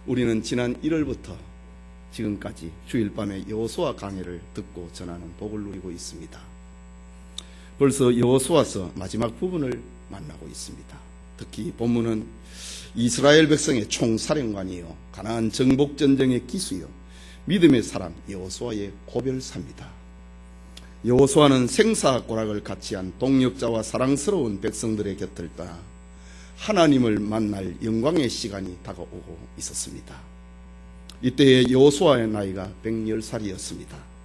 우리는 지난 1월부터 지금까지 주일 밤에 여호수아 강해를 듣고 전하는 복을 누리고 있습니다. 벌써 여호수아서 마지막 부분을 만나고 있습니다. 특히 본문은 이스라엘 백성의 총사령관이요 가나안 정복전쟁의 기수요 믿음의 사람 여호수아의 고별사입니다. 여호수아는 생사고락을 같이 한 동역자와 사랑스러운 백성들의 곁을 떠나 하나님을 만날 영광의 시간이 다가오고 있었습니다. 이때의 여호수아의 나이가 110살이었습니다.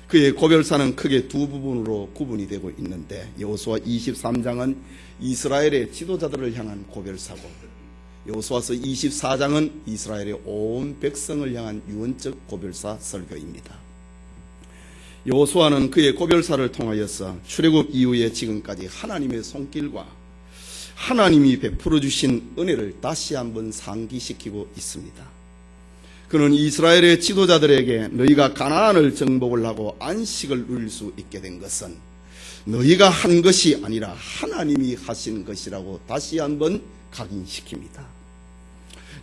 그의 고별사는 크게 두 부분으로 구분이 되고 있는데 여호수아 23장은 이스라엘의 지도자들을 향한 고별사고 여호수아서 24장은 이스라엘의 온 백성을 향한 유언적 고별사 설교입니다. 여호수아는 그의 고별사를 통하여서 출애굽 이후에 지금까지 하나님의 손길과 하나님이 베풀어 주신 은혜를 다시 한번 상기시키고 있습니다. 그는 이스라엘의 지도자들에게 너희가 가나안을 정복을 하고 안식을 누릴 수 있게 된 것은 너희가 한 것이 아니라 하나님이 하신 것이라고 다시 한번 각인시킵니다.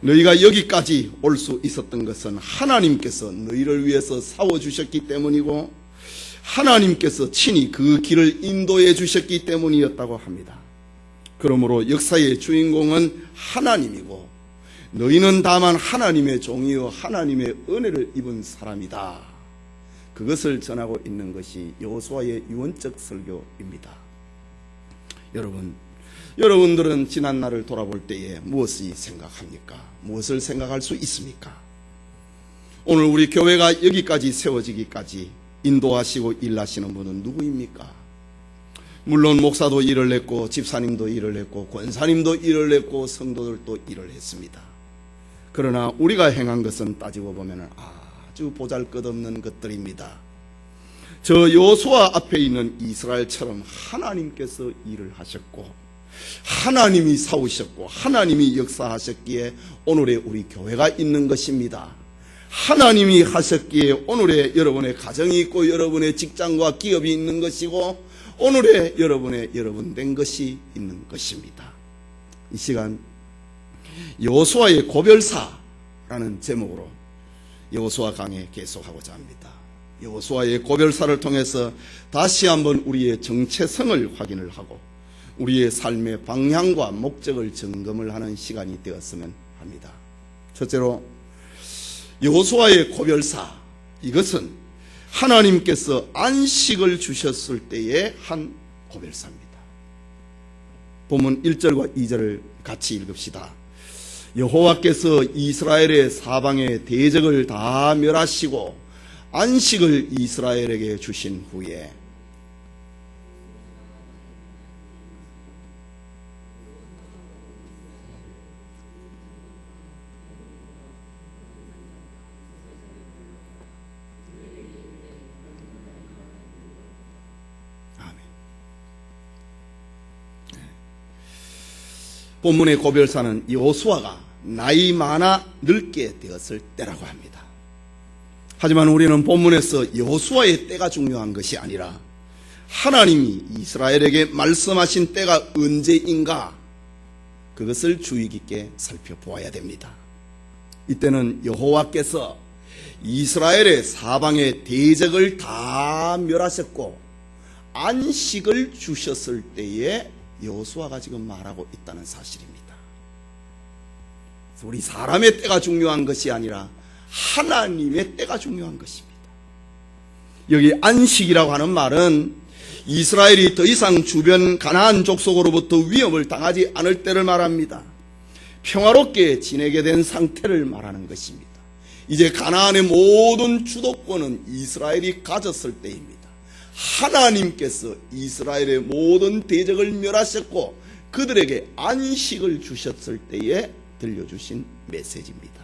너희가 여기까지 올 수 있었던 것은 하나님께서 너희를 위해서 싸워주셨기 때문이고 하나님께서 친히 그 길을 인도해 주셨기 때문이었다고 합니다. 그러므로 역사의 주인공은 하나님이고 너희는 다만 하나님의 종이요 하나님의 은혜를 입은 사람이다. 그것을 전하고 있는 것이 여호수아의 유언적 설교입니다. 여러분들은 지난 날을 돌아볼 때에 무엇을 생각합니까? 무엇을 생각할 수 있습니까? 오늘 우리 교회가 여기까지 세워지기까지 인도하시고 일하시는 분은 누구입니까? 물론 목사도 일을 했고 집사님도 일을 했고 권사님도 일을 했고 성도들도 일을 했습니다. 그러나 우리가 행한 것은 따지고 보면 아주 보잘것없는 것들입니다. 저 여호수아 앞에 있는 이스라엘처럼 하나님께서 일을 하셨고 하나님이 싸우셨고 하나님이 역사하셨기에 오늘의 우리 교회가 있는 것입니다. 하나님이 하셨기에 오늘의 여러분의 가정이 있고 여러분의 직장과 기업이 있는 것이고 오늘의 여러분 된 것이 있는 것입니다. 이 시간 여호수아의 고별사라는 제목으로 여호수아 강해 계속하고자 합니다. 여호수아의 고별사를 통해서 다시 한번 우리의 정체성을 확인을 하고 우리의 삶의 방향과 목적을 점검을 하는 시간이 되었으면 합니다. 첫째로 여호수아의 고별사, 이것은 하나님께서 안식을 주셨을 때의 한 고별사입니다. 본문 1절과 2절을 같이 읽읍시다. 여호와께서 이스라엘의 사방의 대적을 다 멸하시고 안식을 이스라엘에게 주신 후에 본문의 고별사는 여호수아가 나이 많아 늙게 되었을 때라고 합니다. 하지만 우리는 본문에서 여호수아의 때가 중요한 것이 아니라 하나님이 이스라엘에게 말씀하신 때가 언제인가 그것을 주의 깊게 살펴보아야 됩니다. 이때는 여호와께서 이스라엘의 사방의 대적을 다 멸하셨고 안식을 주셨을 때에 여호수아가 지금 말하고 있다는 사실입니다. 우리 사람의 때가 중요한 것이 아니라 하나님의 때가 중요한 것입니다. 여기 안식이라고 하는 말은 이스라엘이 더 이상 주변 가나안 족속으로부터 위협을 당하지 않을 때를 말합니다. 평화롭게 지내게 된 상태를 말하는 것입니다. 이제 가나안의 모든 주도권은 이스라엘이 가졌을 때입니다. 하나님께서 이스라엘의 모든 대적을 멸하셨고 그들에게 안식을 주셨을 때에 들려주신 메시지입니다.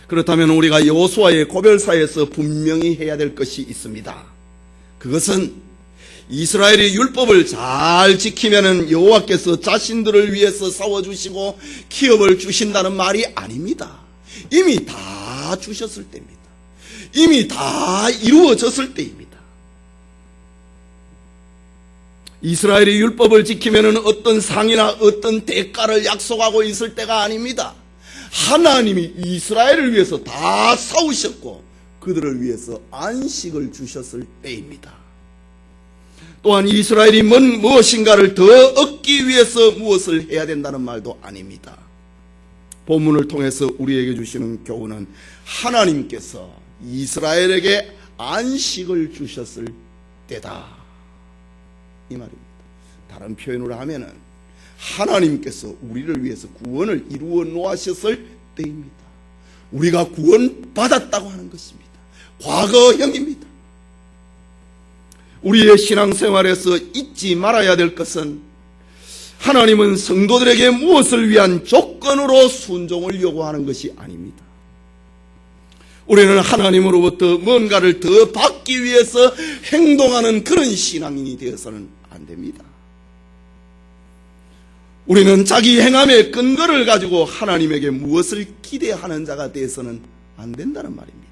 그렇다면 우리가 여호수아의 고별사에서 분명히 해야 될 것이 있습니다. 그것은 이스라엘이 율법을 잘 지키면은 여호와께서 자신들을 위해서 싸워주시고 기업을 주신다는 말이 아닙니다. 이미 다 주셨을 때입니다. 이미 다 이루어졌을 때입니다. 이스라엘이 율법을 지키면 어떤 상이나 어떤 대가를 약속하고 있을 때가 아닙니다. 하나님이 이스라엘을 위해서 다 싸우셨고 그들을 위해서 안식을 주셨을 때입니다. 또한 이스라엘이 무엇인가를 더 얻기 위해서 무엇을 해야 된다는 말도 아닙니다. 본문을 통해서 우리에게 주시는 교훈은 하나님께서 이스라엘에게 안식을 주셨을 때다, 이 말입니다. 다른 표현으로 하면은 하나님께서 우리를 위해서 구원을 이루어 놓으셨을 때입니다. 우리가 구원받았다고 하는 것입니다. 과거형입니다. 우리의 신앙생활에서 잊지 말아야 될 것은 하나님은 성도들에게 무엇을 위한 조건으로 순종을 요구하는 것이 아닙니다. 우리는 하나님으로부터 뭔가를 더 받기 위해서 행동하는 그런 신앙인이 되어서는 안 됩니다. 우리는 자기 행함의 근거를 가지고 하나님에게 무엇을 기대하는 자가 되어서는 안 된다는 말입니다.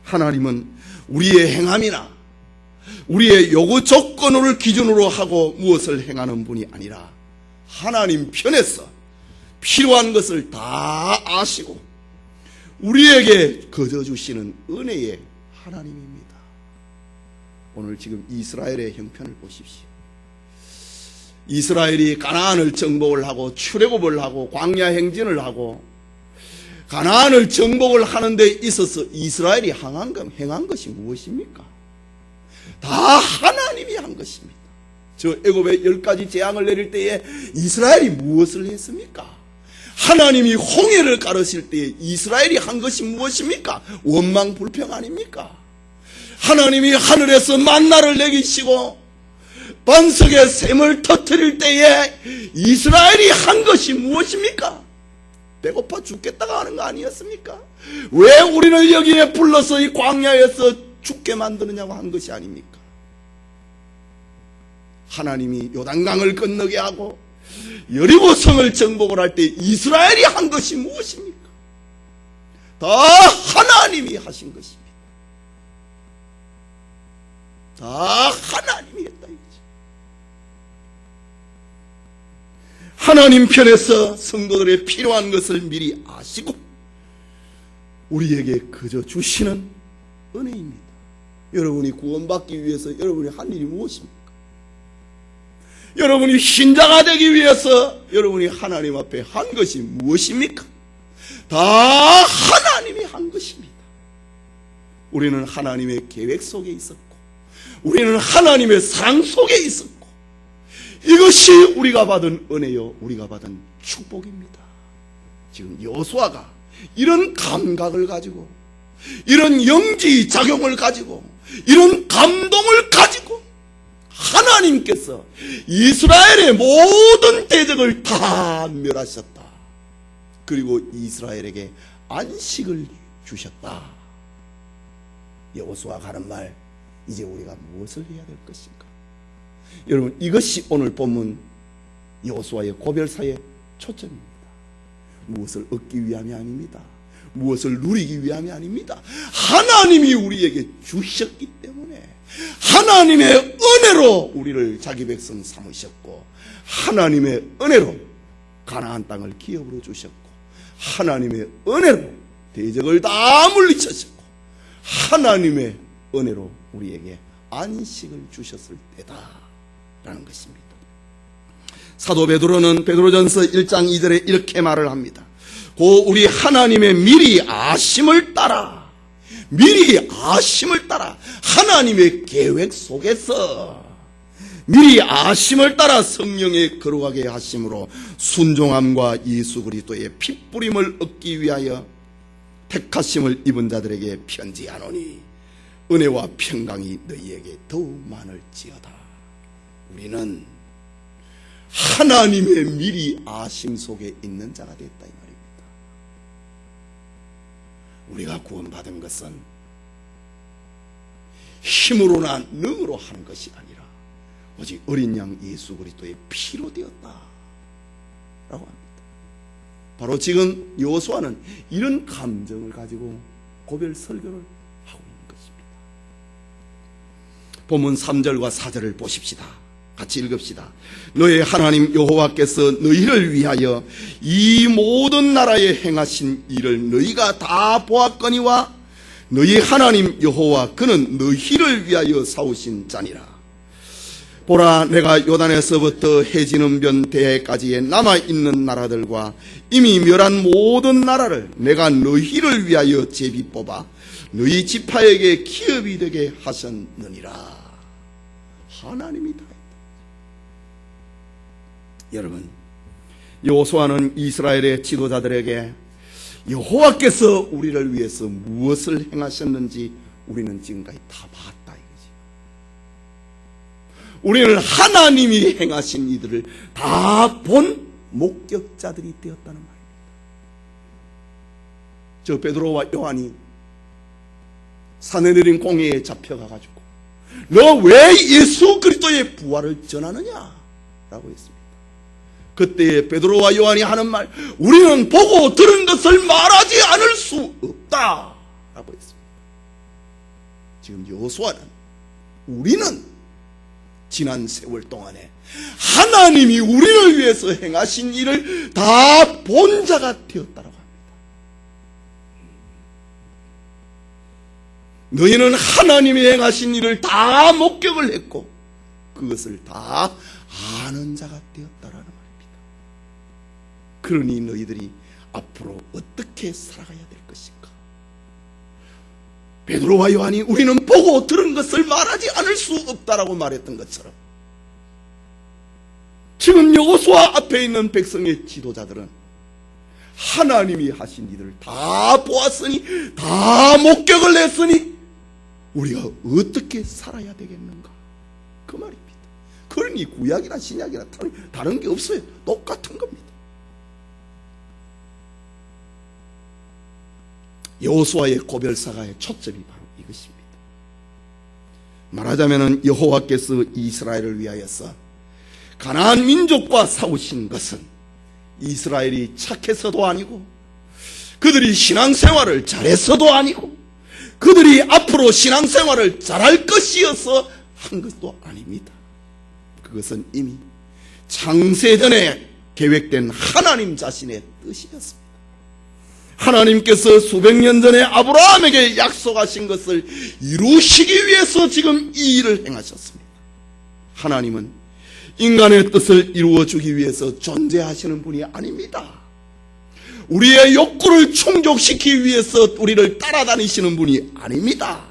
하나님은 우리의 행함이나 우리의 요구 조건을 기준으로 하고 무엇을 행하는 분이 아니라 하나님 편에서 필요한 것을 다 아시고 우리에게 거저 주시는 은혜의 하나님입니다. 오늘 지금 이스라엘의 형편을 보십시오. 이스라엘이 가나안을 정복을 하고 출애굽을 하고 광야 행진을 하고 가나안을 정복을 하는 데 있어서 이스라엘이 행한 것이 무엇입니까? 다 하나님이 한 것입니다. 저 애굽에 10가지 재앙을 내릴 때에 이스라엘이 무엇을 했습니까? 하나님이 홍해를 가르실 때에 이스라엘이 한 것이 무엇입니까? 원망 불평 아닙니까? 하나님이 하늘에서 만나를 내리시고 반석에 샘을 터뜨릴 때에 이스라엘이 한 것이 무엇입니까? 배고파 죽겠다가 하는 거 아니었습니까? 왜 우리를 여기에 불러서 이 광야에서 죽게 만드느냐고 한 것이 아닙니까? 하나님이 요단강을 건너게 하고 여리고성을 정복을 할 때 이스라엘이 한 것이 무엇입니까? 다 하나님이 하신 것입니다. 다 하나님이 했다 이거지. 하나님 편에서 성도들의 필요한 것을 미리 아시고 우리에게 그저 주시는 은혜입니다. 여러분이 구원받기 위해서 여러분이 한 일이 무엇입니까? 여러분이 신자가 되기 위해서 여러분이 하나님 앞에 한 것이 무엇입니까? 다 하나님이 한 것입니다. 우리는 하나님의 계획 속에 있었고 우리는 하나님의 사랑 속에 있었고 이것이 우리가 받은 은혜요 우리가 받은 축복입니다. 지금 여호수아가 이런 감각을 가지고 이런 영지작용을 가지고 이런 감동을 가지고 하나님께서 이스라엘의 모든 대적을 다 멸하셨다. 그리고 이스라엘에게 안식을 주셨다. 여호수아가 하는 말, 이제 우리가 무엇을 해야 될 것인가? 여러분, 이것이 오늘 본문 여호수아의 고별사의 초점입니다. 무엇을 얻기 위함이 아닙니다. 무엇을 누리기 위함이 아닙니다. 하나님이 우리에게 주셨기 때문에 하나님의 은혜로 우리를 자기 백성 삼으셨고 하나님의 은혜로 가나안 땅을 기업으로 주셨고 하나님의 은혜로 대적을 다 물리쳤고 하나님의 은혜로 우리에게 안식을 주셨을 때다라는 것입니다. 사도 베드로는 베드로전서 1장 2절에 이렇게 말을 합니다. 고 우리 하나님의 미리 아심을 따라 하나님의 계획 속에서 미리 아심을 따라 성령의 거룩하게 하심으로 순종함과 예수 그리스도의 핏부림을 얻기 위하여 택하심을 입은 자들에게 편지하노니 은혜와 평강이 너희에게 더욱 많을지어다. 우리는 하나님의 미리 아심 속에 있는 자가 됐다 이 말입니다. 우리가 구원받은 것은 힘으로나 능으로 하는 것이 아니라 오직 어린 양 예수 그리스도의 피로 되었다 라고 합니다. 바로 지금 여호수아는 이런 감정을 가지고 고별 설교를 하고 있는 것입니다. 본문 3절과 4절을 보십시다. 같이 읽읍시다. 너의 하나님 여호와께서 너희를 위하여 이 모든 나라에 행하신 일을 너희가 다 보았거니와 너희 하나님 여호와 그는 너희를 위하여 사오신 자니라. 보라, 내가 요단에서부터 해지는 변 대해까지의 남아있는 나라들과 이미 멸한 모든 나라를 내가 너희를 위하여 제비 뽑아 너희 지파에게 기업이 되게 하셨느니라. 하나님이다. 여러분, 여호수아는 이스라엘의 지도자들에게 여호와께서 우리를 위해서 무엇을 행하셨는지 우리는 지금까지 다 봤다 이거지. 우리는 하나님이 행하신 이들을 다 본 목격자들이 되었다는 말입니다. 저 베드로와 요한이 산헤드린 공회에 잡혀가가지고 너 왜 예수 그리스도의 부활을 전하느냐 라고 했습니다. 그때 베드로와 요한이 하는 말, 우리는 보고 들은 것을 말하지 않을 수 없다 라고 했습니다. 지금 여호수아는 우리는 지난 세월 동안에 하나님이 우리를 위해서 행하신 일을 다 본 자가 되었다라고 합니다. 너희는 하나님이 행하신 일을 다 목격을 했고 그것을 다 아는 자가 되었다라는 말입니다. 그러니 너희들이 앞으로 어떻게 살아가야 될 것인가? 베드로와 요한이 우리는 보고 들은 것을 말하지 않을 수 없다라고 말했던 것처럼 지금 여호수아 앞에 있는 백성의 지도자들은 하나님이 하신 일을 다 보았으니 다 목격을 했으니 우리가 어떻게 살아야 되겠는가? 그 말입니다. 그러니 구약이나 신약이나 다른 게 없어요. 똑같은 겁니다. 여호수아의 고별사가의 초점이 바로 이것입니다. 말하자면 여호와께서 이스라엘을 위하여서 가나안 민족과 싸우신 것은 이스라엘이 착해서도 아니고 그들이 신앙생활을 잘해서도 아니고 그들이 앞으로 신앙생활을 잘할 것이어서 한 것도 아닙니다. 그것은 이미 창세전에 계획된 하나님 자신의 뜻이었습니다. 하나님께서 수백 년 전에 아브라함에게 약속하신 것을 이루시기 위해서 지금 이 일을 행하셨습니다. 하나님은 인간의 뜻을 이루어주기 위해서 존재하시는 분이 아닙니다. 우리의 욕구를 충족시키기 위해서 우리를 따라다니시는 분이 아닙니다.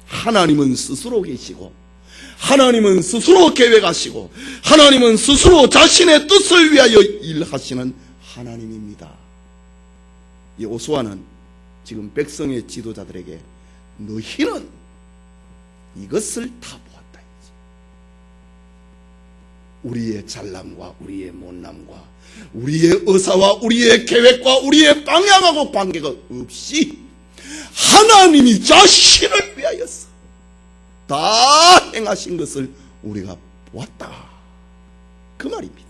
하나님은 스스로 계시고 하나님은 스스로 계획하시고 하나님은 스스로 자신의 뜻을 위하여 일하시는 하나님입니다. 여호수아는 지금 백성의 지도자들에게 너희는 이것을 다 보았다. 우리의 잘남과 우리의 못남과 우리의 의사와 우리의 계획과 우리의 방향하고 관계가 없이 하나님이 자신을 위하여서 다 행하신 것을 우리가 보았다. 그 말입니다.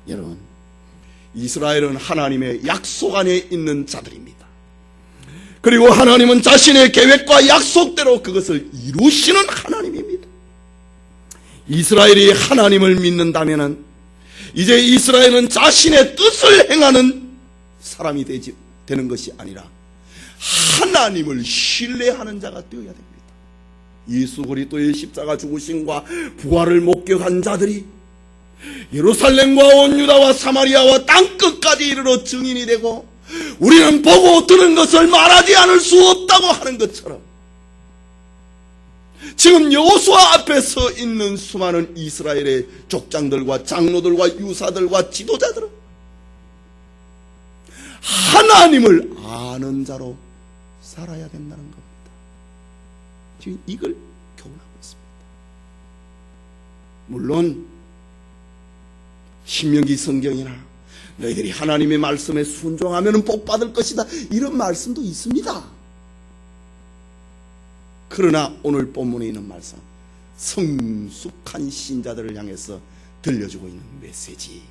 여러분, 이스라엘은 하나님의 약속 안에 있는 자들입니다. 그리고 하나님은 자신의 계획과 약속대로 그것을 이루시는 하나님입니다. 이스라엘이 하나님을 믿는다면 이제 이스라엘은 자신의 뜻을 행하는 사람이 되는 것이 아니라 하나님을 신뢰하는 자가 되어야 됩니다. 예수 그리스도의 십자가 죽으심과 부활을 목격한 자들이 예루살렘과 온 유다와 사마리아와 땅끝까지 이르러 증인이 되고 우리는 보고 들은 것을 말하지 않을 수 없다고 하는 것처럼 지금 여호수아 앞에 서 있는 수많은 이스라엘의 족장들과 장로들과 유사들과 지도자들은 하나님을 아는 자로 살아야 된다는 겁니다. 지금 이걸 교훈하고 있습니다. 물론 신명기 성경이나 너희들이 하나님의 말씀에 순종하면 복 받을 것이다 이런 말씀도 있습니다. 그러나 오늘 본문에 있는 말씀, 성숙한 신자들을 향해서 들려주고 있는 메시지,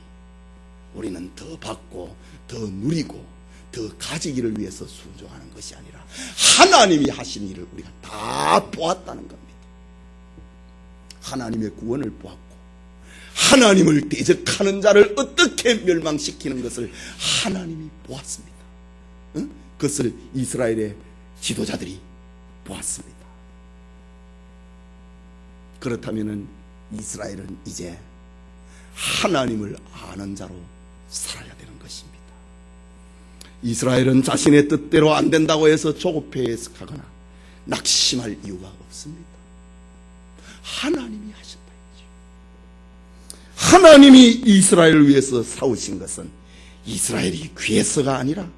우리는 더 받고 더 누리고 더 가지기를 위해서 순종하는 것이 아니라 하나님이 하신 일을 우리가 다 보았다는 겁니다. 하나님의 구원을 보았고, 하나님을 대적하는 자를 어떻게 멸망시키는 것을 하나님이 보았습니다. 그것을 이스라엘의 지도자들이 보았습니다. 그렇다면 이스라엘은 이제 하나님을 아는 자로 살아야 되는 것입니다. 이스라엘은 자신의 뜻대로 안 된다고 해서 조급해하거나 낙심할 이유가 없습니다. 하나님이 하셨다. 하나님이 이스라엘을 위해서 싸우신 것은 이스라엘이 귀해서가 아니라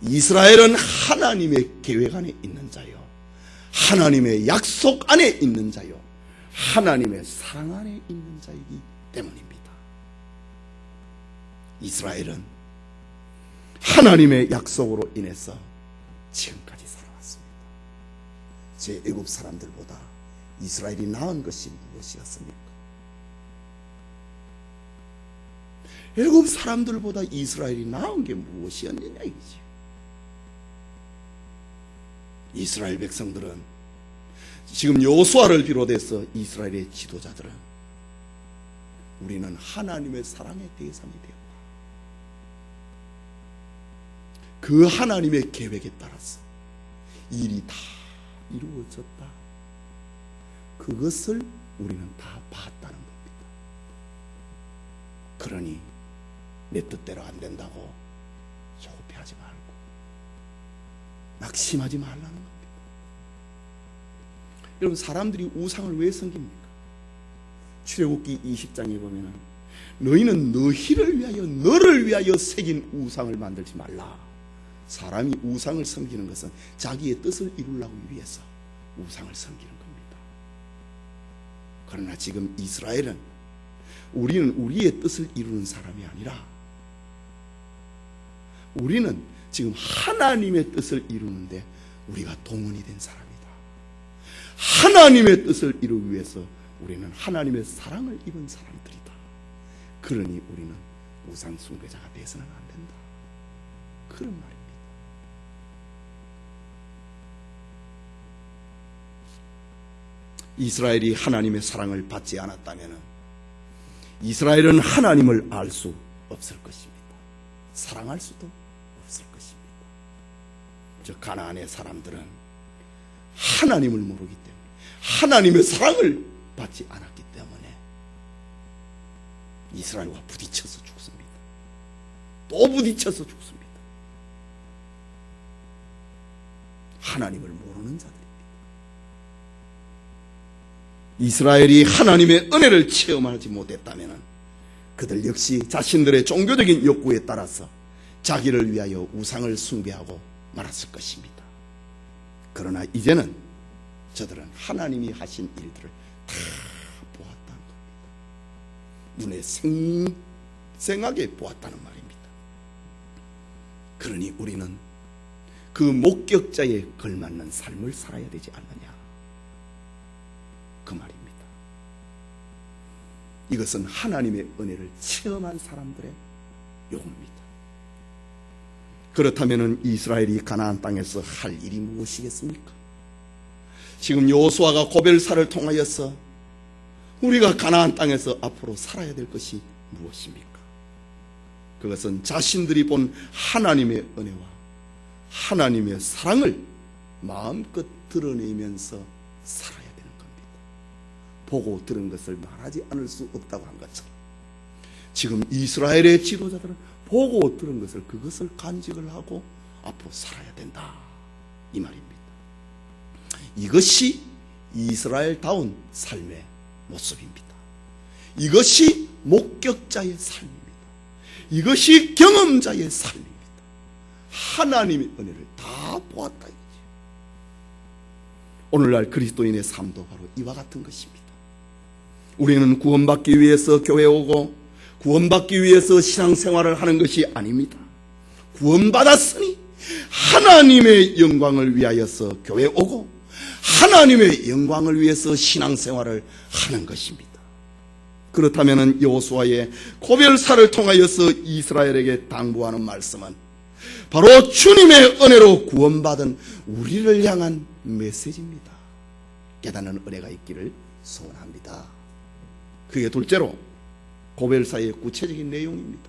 이스라엘은 하나님의 계획 안에 있는 자요, 하나님의 약속 안에 있는 자요, 하나님의 사랑 안에 있는 자이기 때문입니다. 이스라엘은 하나님의 약속으로 인해서 지금까지 살아왔습니다. 제 애굽 사람들보다 이스라엘이 나은 것이 무엇이었습니까? 애굽 사람들보다 이스라엘이 나은 게 무엇이었느냐 이거지. 이스라엘 백성들은, 지금 여호수아를 비롯해서 이스라엘의 지도자들은 우리는 하나님의 사랑의 대상이 되었다. 그 하나님의 계획에 따라서 일이 다 이루어졌다. 그것을 우리는 다 봤다는 겁니다. 그러니 내 뜻대로 안 된다고 조급해하지 말고 낙심하지 말라는 겁니다. 여러분, 사람들이 우상을 왜 섬깁니까? 출애굽기 20장에 보면은 너희는 너희를 위하여, 너를 위하여 새긴 우상을 만들지 말라. 사람이 우상을 섬기는 것은 자기의 뜻을 이루려고 위해서 우상을 섬기는 겁니다. 그러나 지금 이스라엘은 우리는 우리의 뜻을 이루는 사람이 아니라 우리는 지금 하나님의 뜻을 이루는데 우리가 동원이 된 사람이다. 하나님의 뜻을 이루기 위해서 우리는 하나님의 사랑을 입은 사람들이다. 그러니 우리는 우상 숭배자가 되어서는 안 된다. 그런 말입니다. 이스라엘이 하나님의 사랑을 받지 않았다면 이스라엘은 하나님을 알 수 없을 것입니다. 사랑할 수도 없을 것입니다. 저 가나안의 사람들은 하나님을 모르기 때문에, 하나님의 사랑을 받지 않았기 때문에 이스라엘과 부딪혀서 죽습니다. 또 부딪혀서 죽습니다. 하나님을 모르는 자들입니다. 이스라엘이 하나님의 은혜를 체험하지 못했다면 그들 역시 자신들의 종교적인 욕구에 따라서 자기를 위하여 우상을 숭배하고 말았을 것입니다. 그러나 이제는 저들은 하나님이 하신 일들을 다 보았다는 겁니다. 눈에 생생하게 보았다는 말입니다. 그러니 우리는 그 목격자에 걸맞는 삶을 살아야 되지 않느냐, 그 말입니다. 이것은 하나님의 은혜를 체험한 사람들의 요구입니다. 그렇다면 이스라엘이 가나안 땅에서 할 일이 무엇이겠습니까? 지금 여호수아가 고별사를 통하여서 우리가 가나안 땅에서 앞으로 살아야 될 것이 무엇입니까? 그것은 자신들이 본 하나님의 은혜와 하나님의 사랑을 마음껏 드러내면서 살아야 되는 겁니다. 보고 들은 것을 말하지 않을 수 없다고 한 것처럼 지금 이스라엘의 지도자들은 보고 들은 것을, 그것을 간직을 하고 앞으로 살아야 된다, 이 말입니다. 이것이 이스라엘다운 삶의 모습입니다. 이것이 목격자의 삶입니다. 이것이 경험자의 삶입니다. 하나님의 은혜를 다 보았다 이거지. 오늘날 그리스도인의 삶도 바로 이와 같은 것입니다. 우리는 구원받기 위해서 교회에 오고 구원받기 위해서 신앙생활을 하는 것이 아닙니다. 구원받았으니 하나님의 영광을 위하여서 교회에 오고 하나님의 영광을 위해서 신앙생활을 하는 것입니다. 그렇다면 여호수아의 고별사를 통하여서 이스라엘에게 당부하는 말씀은 바로 주님의 은혜로 구원받은 우리를 향한 메시지입니다. 깨닫는 은혜가 있기를 소원합니다. 그게 둘째로 고별사의 구체적인 내용입니다.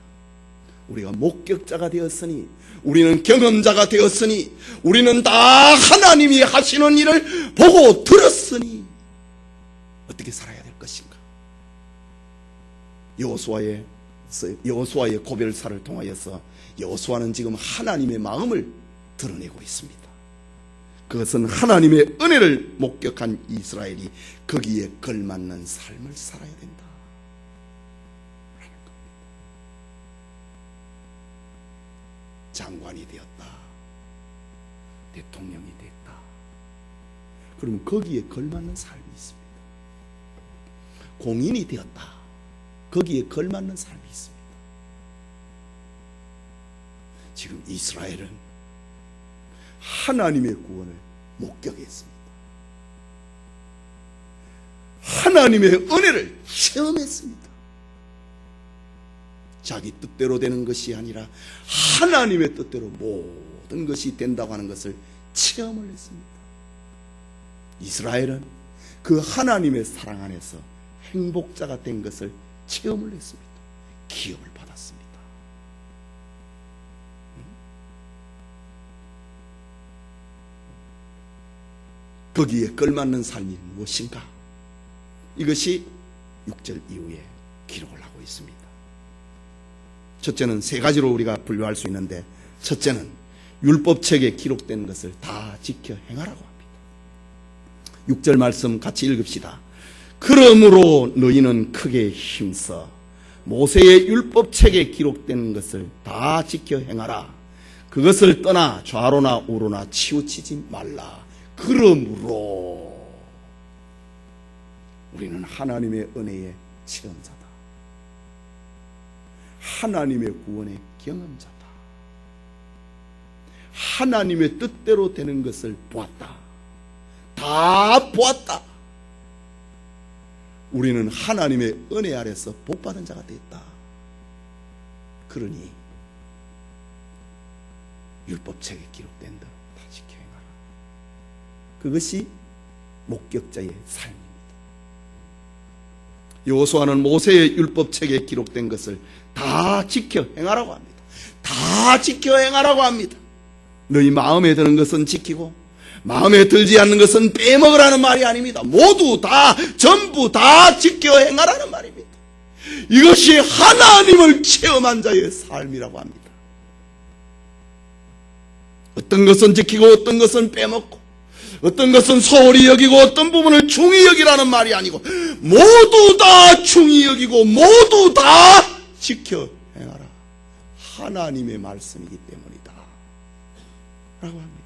우리가 목격자가 되었으니, 우리는 경험자가 되었으니, 우리는 다 하나님이 하시는 일을 보고 들었으니 어떻게 살아야 될 것인가? 여호수아의 고별사를 통하여서 여호수아는 지금 하나님의 마음을 드러내고 있습니다. 그것은 하나님의 은혜를 목격한 이스라엘이 거기에 걸맞는 삶을 살아야 된다. 장관이 되었다. 대통령이 됐다. 그러면 거기에 걸맞는 삶이 있습니다. 공인이 되었다. 거기에 걸맞는 삶이 있습니다. 지금 이스라엘은 하나님의 구원을 목격했습니다. 하나님의 은혜를 체험했습니다. 자기 뜻대로 되는 것이 아니라 하나님의 뜻대로 모든 것이 된다고 하는 것을 체험을 했습니다. 이스라엘은 그 하나님의 사랑 안에서 행복자가 된 것을 체험을 했습니다. 기업을 받았습니다. 거기에 걸맞는 삶이 무엇인가? 이것이 6절 이후에 기록을 하고 있습니다. 첫째는 세 가지로 우리가 분류할 수 있는데, 첫째는 율법책에 기록된 것을 다 지켜 행하라고 합니다. 6절 말씀 같이 읽읍시다. 그러므로 너희는 크게 힘써 모세의 율법책에 기록된 것을 다 지켜 행하라. 그것을 떠나 좌로나 우로나 치우치지 말라. 그러므로 우리는 하나님의 은혜의 체험자다. 하나님의 구원의 경험자다. 하나님의 뜻대로 되는 것을 보았다. 다 보았다. 우리는 하나님의 은혜 아래서 복받은 자가 되었다. 그러니 율법책에 기록된 대로 다 지켜 행하라. 그것이 목격자의 삶입니다. 여호수아는 모세의 율법책에 기록된 것을 다 지켜 행하라고 합니다. 다 지켜 행하라고 합니다. 너희 마음에 드는 것은 지키고 마음에 들지 않는 것은 빼먹으라는 말이 아닙니다. 모두 다, 전부 다 지켜 행하라는 말입니다. 이것이 하나님을 체험한 자의 삶이라고 합니다. 어떤 것은 지키고 어떤 것은 빼먹고 어떤 것은 소홀히 여기고 어떤 부분을 중히 여기라는 말이 아니고 모두 다 중히 여기고 모두 다 지켜 행하라. 하나님의 말씀이기 때문이다 라고 합니다.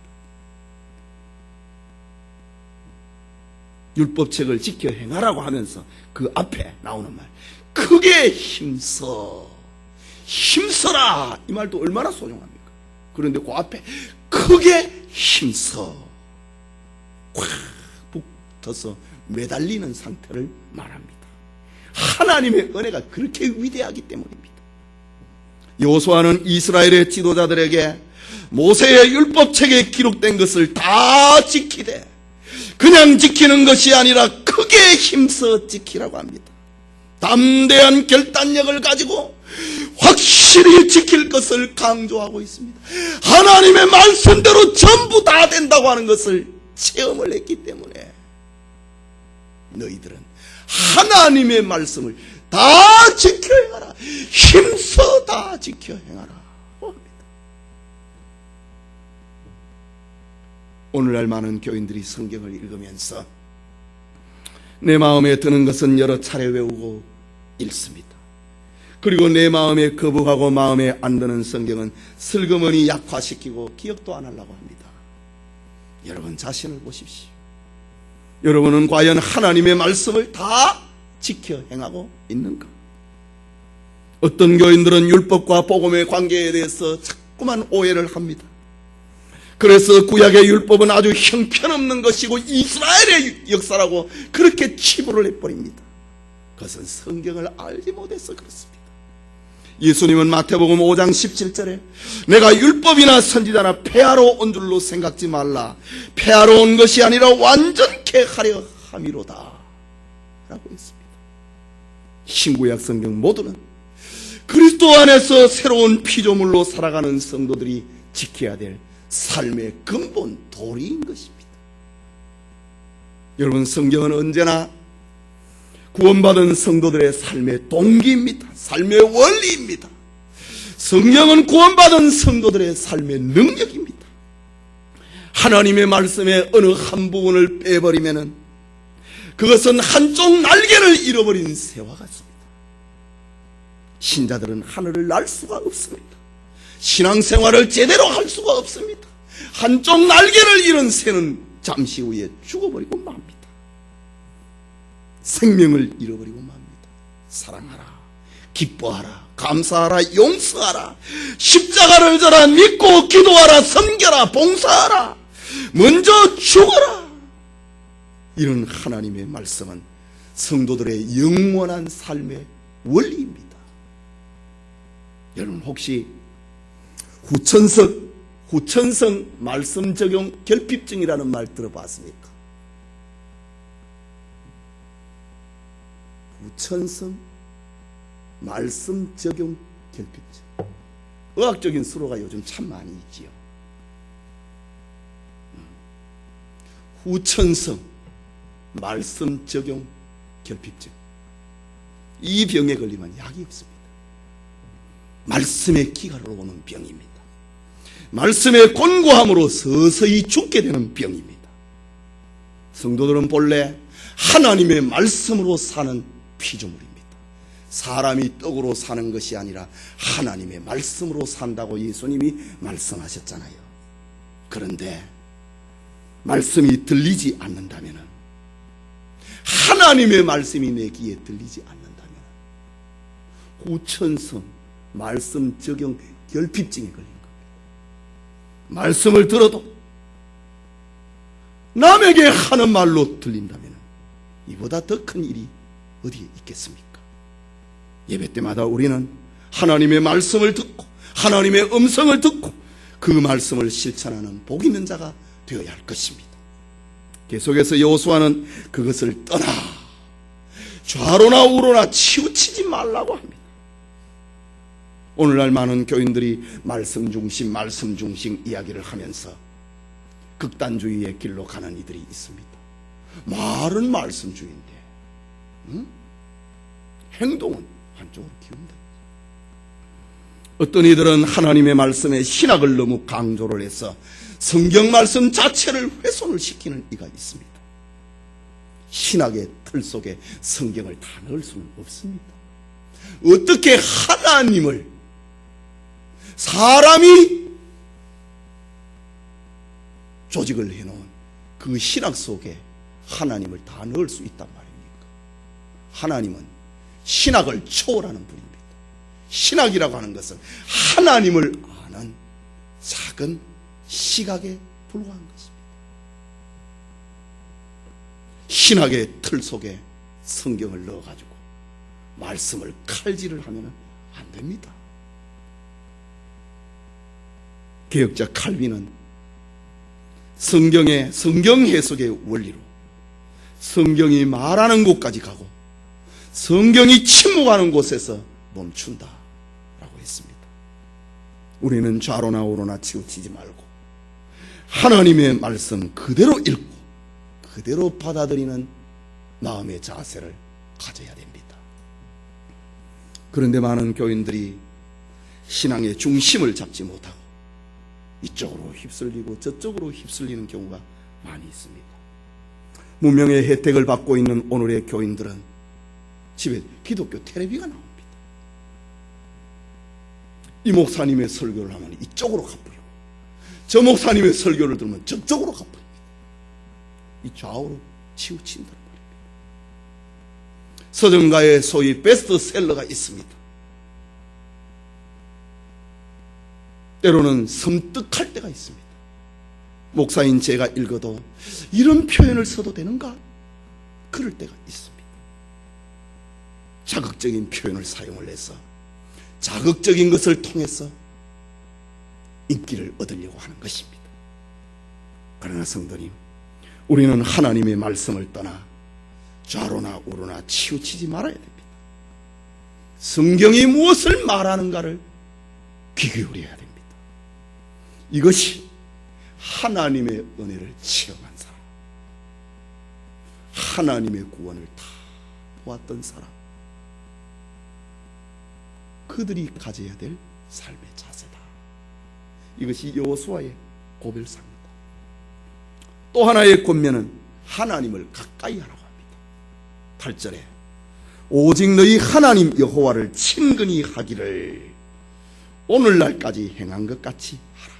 율법책을 지켜 행하라고 하면서 그 앞에 나오는 말, 크게 힘써, 힘써라, 이 말도 얼마나 소중합니까? 그런데 그 앞에 크게 힘써, 꽉 붙어서 매달리는 상태를 말합니다. 하나님의 은혜가 그렇게 위대하기 때문입니다. 여호수아는 이스라엘의 지도자들에게 모세의 율법책에 기록된 것을 다 지키되 그냥 지키는 것이 아니라 크게 힘써 지키라고 합니다. 담대한 결단력을 가지고 확실히 지킬 것을 강조하고 있습니다. 하나님의 말씀대로 전부 다 된다고 하는 것을 체험을 했기 때문에 너희들은 하나님의 말씀을 다 지켜 행하라. 힘써 다 지켜 행하라. 오늘날 많은 교인들이 성경을 읽으면서 내 마음에 드는 것은 여러 차례 외우고 읽습니다. 그리고 내 마음에 거부하고 마음에 안 드는 성경은 슬그머니 약화시키고 기억도 안 하려고 합니다. 여러분 자신을 보십시오. 여러분은 과연 하나님의 말씀을 다 지켜 행하고 있는가? 어떤 교인들은 율법과 복음의 관계에 대해서 자꾸만 오해를 합니다. 그래서 구약의 율법은 아주 형편없는 것이고 이스라엘의 역사라고 그렇게 치부를 해버립니다. 그것은 성경을 알지 못해서 그렇습니다. 예수님은 마태복음 5장 17절에 내가 율법이나 선지자나 폐하러 온 줄로 생각지 말라. 폐하러 온 것이 아니라 완전케 하려 함이로다. 하라고 했습니다. 신구약 성경 모두는 그리스도 안에서 새로운 피조물로 살아가는 성도들이 지켜야 될 삶의 근본 도리인 것입니다. 여러분, 성경은 언제나 구원받은 성도들의 삶의 동기입니다. 삶의 원리입니다. 성경은 구원받은 성도들의 삶의 능력입니다. 하나님의 말씀의 어느 한 부분을 빼버리면 그것은 한쪽 날개를 잃어버린 새와 같습니다. 신자들은 하늘을 날 수가 없습니다. 신앙생활을 제대로 할 수가 없습니다. 한쪽 날개를 잃은 새는 잠시 후에 죽어버리고 맙니다. 생명을 잃어버리고 맙니다. 사랑하라, 기뻐하라, 감사하라, 용서하라, 십자가를 져라, 믿고 기도하라, 섬겨라, 봉사하라, 먼저 죽어라. 이런 하나님의 말씀은 성도들의 영원한 삶의 원리입니다. 여러분, 혹시 후천성 말씀 적용 결핍증이라는 말 들어봤습니까? 후천성 말씀 적용 결핍증. 의학적인 수로가 요즘 참 많이 있지요. 후천성 말씀 적용 결핍증. 이 병에 걸리면 약이 없습니다. 말씀의 기가로 오는 병입니다. 말씀의 권고함으로 서서히 죽게 되는 병입니다. 성도들은 본래 하나님의 말씀으로 사는 피조물입니다. 사람이 떡으로 사는 것이 아니라 하나님의 말씀으로 산다고 예수님이 말씀하셨잖아요. 그런데 말씀이 들리지 않는다면, 하나님의 말씀이 내 귀에 들리지 않는다면 후천성 말씀 적용 결핍증에 걸린 겁니다. 말씀을 들어도 남에게 하는 말로 들린다면 이보다 더 큰 일이 어디에 있겠습니까? 예배 때마다 우리는 하나님의 말씀을 듣고 하나님의 음성을 듣고 그 말씀을 실천하는 복 있는 자가 되어야 할 것입니다. 계속해서 여호수아는 그것을 떠나 좌로나 우로나 치우치지 말라고 합니다. 오늘날 많은 교인들이 말씀 중심 이야기를 하면서 극단주의의 길로 가는 이들이 있습니다. 말은 말씀주의인데 행동은 한쪽으로 기운다. 어떤 이들은 하나님의 말씀에 신학을 너무 강조를 해서 성경 말씀 자체를 훼손을 시키는 이가 있습니다. 신학의 틀 속에 성경을 다 넣을 수는 없습니다. 어떻게 하나님을 사람이 조직을 해놓은 그 신학 속에 하나님을 다 넣을 수 있단 말입니까? 하나님은 신학을 초월하는 분입니다. 신학이라고 하는 것은 하나님을 아는 작은 시각에 불과한 것입니다. 신학의 틀 속에 성경을 넣어가지고 말씀을 칼질을 하면 안 됩니다. 개혁자 칼빈은 성경 해석의 원리로 성경이 말하는 곳까지 가고 성경이 침묵하는 곳에서 멈춘다 라고 했습니다. 우리는 좌로나 우로나 치우치지 말고 하나님의 말씀 그대로 읽고 그대로 받아들이는 마음의 자세를 가져야 됩니다. 그런데 많은 교인들이 신앙의 중심을 잡지 못하고 이쪽으로 휩쓸리고 저쪽으로 휩쓸리는 경우가 많이 있습니다. 문명의 혜택을 받고 있는 오늘의 교인들은 집에 기독교 텔레비가 나옵니다. 이 목사님의 설교를 하면 이쪽으로 가버리고 저 목사님의 설교를 들으면 저쪽으로 가버립니다. 이 좌우로 치우친다는 말입니다. 서점가에 소위 베스트셀러가 있습니다. 때로는 섬뜩할 때가 있습니다. 목사인 제가 읽어도 이런 표현을 써도 되는가? 그럴 때가 있습니다. 자극적인 표현을 사용을 해서 자극적인 것을 통해서 인기를 얻으려고 하는 것입니다. 그러나 성도님, 우리는 하나님의 말씀을 떠나 좌로나 우로나 치우치지 말아야 됩니다. 성경이 무엇을 말하는가를 귀 기울여야 됩니다. 이것이 하나님의 은혜를 체험한 사람, 하나님의 구원을 다 보았던 사람, 그들이 가져야 될 삶의 자세다. 이것이 여호수아의 고별사입니다. 또 하나의 권면은 하나님을 가까이 하라고 합니다. 8절에 오직 너희 하나님 여호와를 친근히 하기를 오늘날까지 행한 것 같이 하라.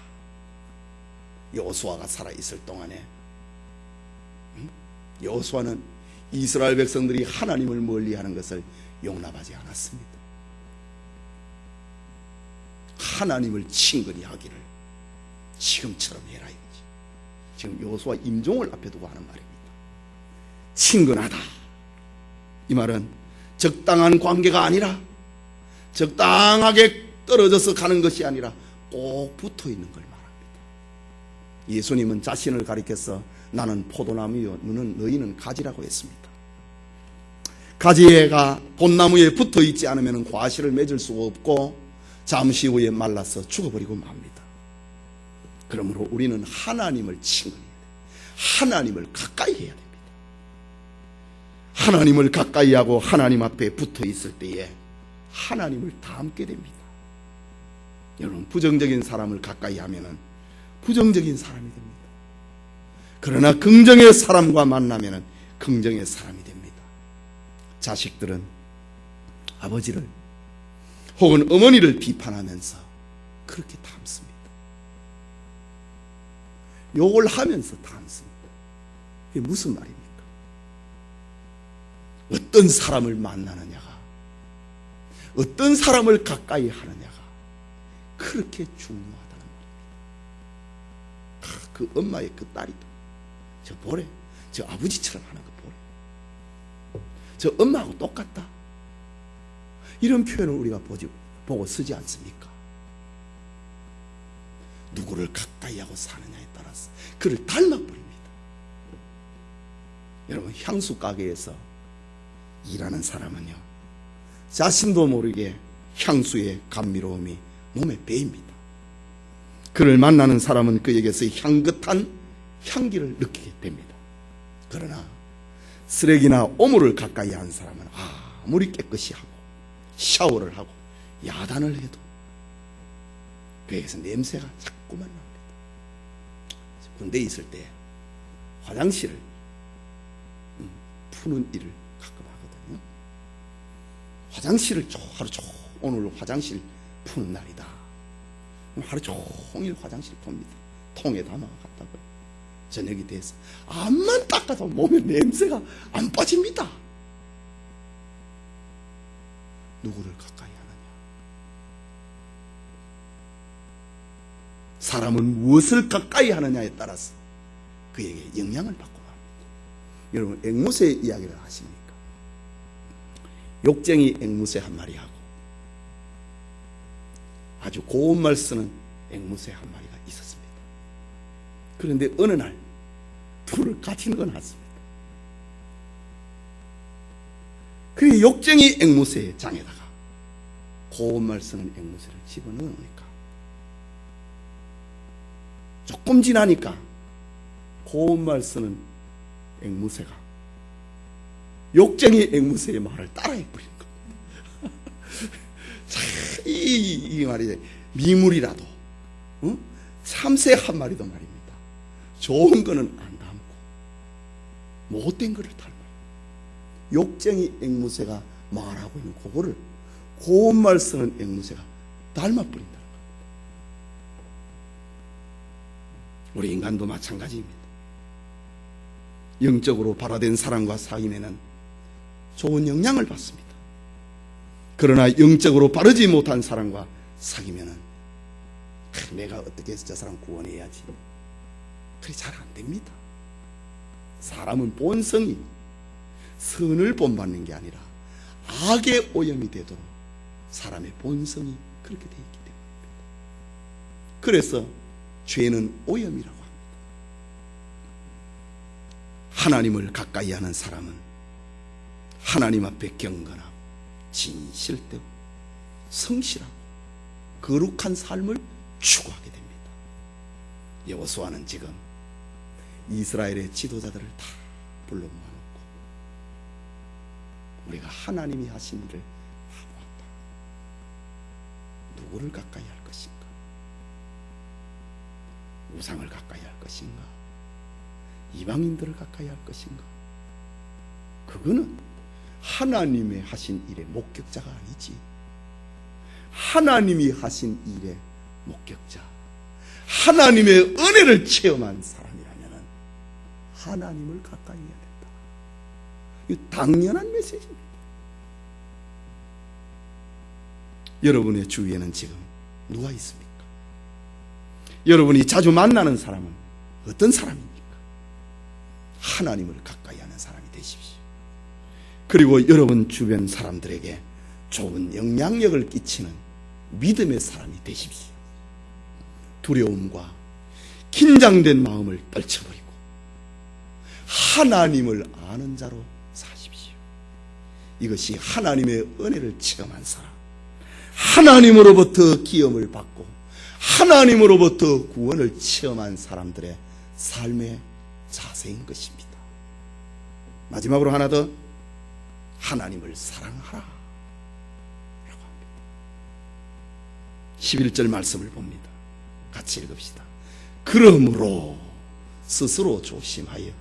여호수아가 살아있을 동안에 여호수아는 이스라엘 백성들이 하나님을 멀리하는 것을 용납하지 않았습니다. 하나님을 친근히 하기를 지금처럼 해라 이거지. 지금 여호수아 임종을 앞에 두고 하는 말입니다. 친근하다, 이 말은 적당한 관계가 아니라 적당하게 떨어져서 가는 것이 아니라 꼭 붙어 있는 걸 말합니다. 예수님은 자신을 가리켜서 나는 포도나무요 너희는 가지라고 했습니다. 가지가 본나무에 붙어 있지 않으면 과실을 맺을 수가 없고 잠시 후에 말라서 죽어버리고 맙니다. 그러므로 우리는 하나님을 친근히 해야 돼요. 하나님을 가까이 해야 됩니다. 하나님을 가까이 하고 하나님 앞에 붙어 있을 때에 하나님을 닮게 됩니다. 여러분, 부정적인 사람을 가까이 하면은 부정적인 사람이 됩니다. 그러나 긍정의 사람과 만나면은 긍정의 사람이 됩니다. 자식들은 아버지를 혹은 어머니를 비판하면서 그렇게 닮습니다. 욕을 하면서 닮습니다. 이게 무슨 말입니까? 어떤 사람을 만나느냐가, 어떤 사람을 가까이 하느냐가 그렇게 중요하다는 말입니다. 그 엄마의 그 딸이 저 보래, 저 아버지처럼 하는 거 보래, 저 엄마하고 똑같다, 이런 표현을 우리가 보고 쓰지 않습니까? 누구를 가까이 하고 사느냐에 따라서 그를 닮아버립니다. 여러분, 향수 가게에서 일하는 사람은요, 자신도 모르게 향수의 감미로움이 몸에 배입니다. 그를 만나는 사람은 그에게서 향긋한 향기를 느끼게 됩니다. 그러나 쓰레기나 오물을 가까이 한 사람은 아무리 깨끗이 하고 샤워를 하고 야단을 해도 그에게서 냄새가 자꾸만 납니다. 군대에 있을 때 화장실을 푸는 일을 가끔 하거든요. 화장실을 하루 종일, 오늘 화장실 푸는 날이다, 하루 종일 화장실 풉니다. 통에 담아 갖다 버려. 저녁이 돼서 암만 닦아도 몸에 냄새가 안 빠집니다. 누구를 가까이 하느냐, 사람은 무엇을 가까이 하느냐에 따라서 그에게 영향을 받고 맙니다. 여러분, 앵무새 이야기를 하십니까? 욕쟁이 앵무새 한 마리하고 아주 고운 말 쓰는 앵무새 한 마리가 있었습니다. 그런데 어느 날 둘을 같이 넣어놨습니다. 그 욕쟁이 앵무새의 장에다가 고운 말 쓰는 앵무새를 집어넣으니까 조금 지나니까 고운 말 쓰는 앵무새가 욕쟁이 앵무새의 말을 따라해버린 겁니다. 이 말이 미물이라도 참새 한 마리도 말입니다. 좋은 거는 안 담고 못된 거를 닮아요. 욕쟁이 앵무새가 말하고 있는 그거를 고운 말 쓰는 앵무새가 닮아버린다는 겁니다. 우리 인간도 마찬가지입니다. 영적으로 발화된 사람과 사귀면은 좋은 영향을 받습니다. 그러나 영적으로 바르지 못한 사람과 사귀면은 내가 어떻게 해서 저 사람 구원해야지, 그게 잘 안 됩니다. 사람은 본성이 선을 본받는 게 아니라 악의 오염이 되도록 사람의 본성이 그렇게 되어 있기 때문입니다. 그래서 죄는 오염이라고 합니다. 하나님을 가까이 하는 사람은 하나님 앞에 경건하고 진실되고 성실하고 거룩한 삶을 추구하게 됩니다. 여호수아는 지금 이스라엘의 지도자들을 다 불러 모아놓고 우리가 하나님이 하신 일을 다 보았다. 누구를 가까이 할 것인가? 우상을 가까이 할 것인가? 이방인들을 가까이 할 것인가? 그거는 하나님의 하신 일의 목격자가 아니지. 하나님이 하신 일의 목격자, 하나님의 은혜를 체험한 사람이라면 하나님을 가까이 해야 된다. 이 당연한 메시지입니다. 여러분의 주위에는 지금 누가 있습니까? 여러분이 자주 만나는 사람은 어떤 사람입니까? 하나님을 가까이 하는 사람이 되십시오. 그리고 여러분 주변 사람들에게 좋은 영향력을 끼치는 믿음의 사람이 되십시오. 두려움과 긴장된 마음을 떨쳐버리고 하나님을 아는 자로 사십시오. 이것이 하나님의 은혜를 체험한 사람, 하나님으로부터 기업을 받고 하나님으로부터 구원을 체험한 사람들의 삶의 자세인 것입니다. 마지막으로 하나 더, 하나님을 사랑하라 라고 합니다. 11절 말씀을 봅니다. 같이 읽읍시다. 그러므로 스스로 조심하여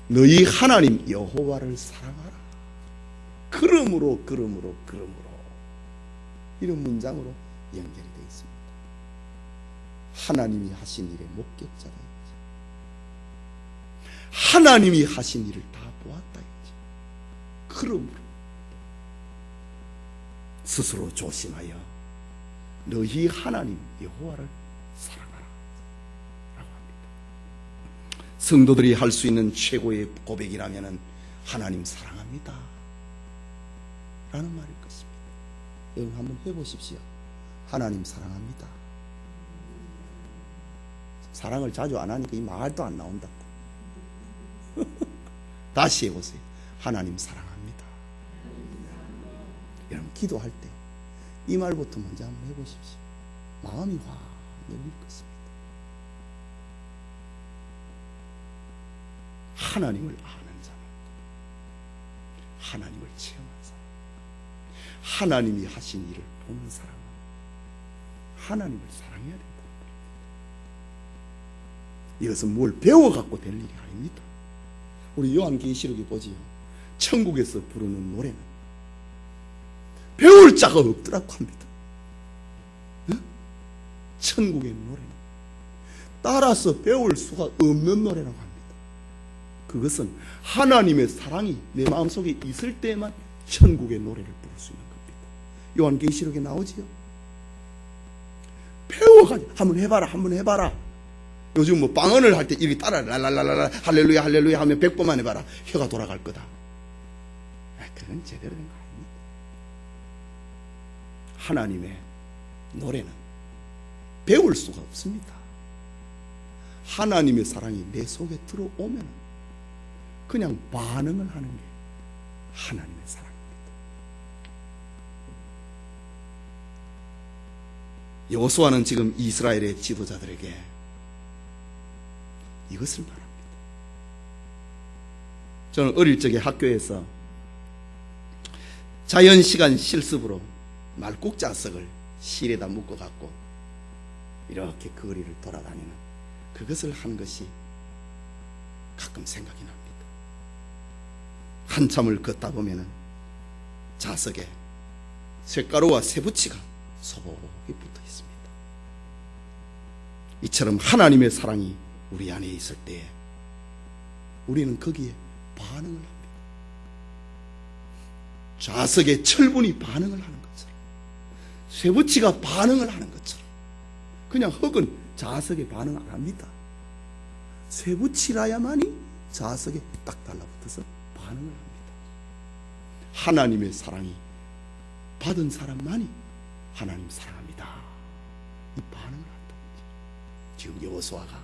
너희 하나님 여호와를 사랑하라. 그러므로 이런 문장으로 연결이 되어 있습니다. 하나님이 하신 일의 목격자다. 하나님이 하신 일을 다 보았다. 그러므로 스스로 조심하여 너희 하나님 여호와를 사랑하라 라고 합니다. 성도들이 할 수 있는 최고의 고백이라면 하나님 사랑합니다 라는 말일 것입니다. 여러분 한번 해보십시오. 하나님 사랑합니다. 사랑을 자주 안 하니까 이 말도 안 나온다고. 다시 해보세요. 하나님 사랑합니다. 여러분 기도할 때 이 말부터 먼저 한번 해보십시오. 마음이 확 열릴 것입니다. 하나님을 아는 자는, 하나님을 체험한 사람, 하나님이 하신 일을 보는 사람은 하나님을 사랑해야 된다는 겁니다. 이것은 뭘 배워갖고 될 일이 아닙니다. 우리 요한계시록에 보지요. 천국에서 부르는 노래는 배울 자가 없더라고 합니다. 천국의 노래는 따라서 배울 수가 없는 노래라고 합니다. 그것은 하나님의 사랑이 내 마음속에 있을 때만 천국의 노래를 부를 수 있는 겁니다. 요한계시록에 나오지요. 배워가지고 한번 해봐라. 요즘 뭐 방언을 할 때 이렇게 따라 랄랄랄라 할렐루야 할렐루야 하면 100번만 해봐라. 혀가 돌아갈 거다. 그건 제대로 된 거 아닙니다. 하나님의 노래는 배울 수가 없습니다. 하나님의 사랑이 내 속에 들어오면 그냥 반응을 하는 게 하나님의 사랑입니다. 여호수아는 지금 이스라엘의 지도자들에게 이것을 말합니다. 저는 어릴 적에 학교에서 자연시간 실습으로 말국자석을 실에다 묶어갖고 이렇게 거리를 돌아다니는 그것을 한 것이 가끔 생각이 납니다. 한참을 걷다 보면은 자석에 쇳가루와 쇠붙이가 소복이 붙어 있습니다. 이처럼 하나님의 사랑이 우리 안에 있을 때에 우리는 거기에 반응을 합니다. 좌석의 철분이 반응을 하는 것처럼, 쇠붙이가 반응을 하는 것처럼, 그냥 흙은 좌석에 반응 안 합니다. 쇠붙이라야만이 좌석에 딱 달라붙어서 반응을 합니다. 하나님의 사랑이 받은 사람만이 하나님 사랑합니다 이 반응을 한다는 거죠. 지금 여호수아가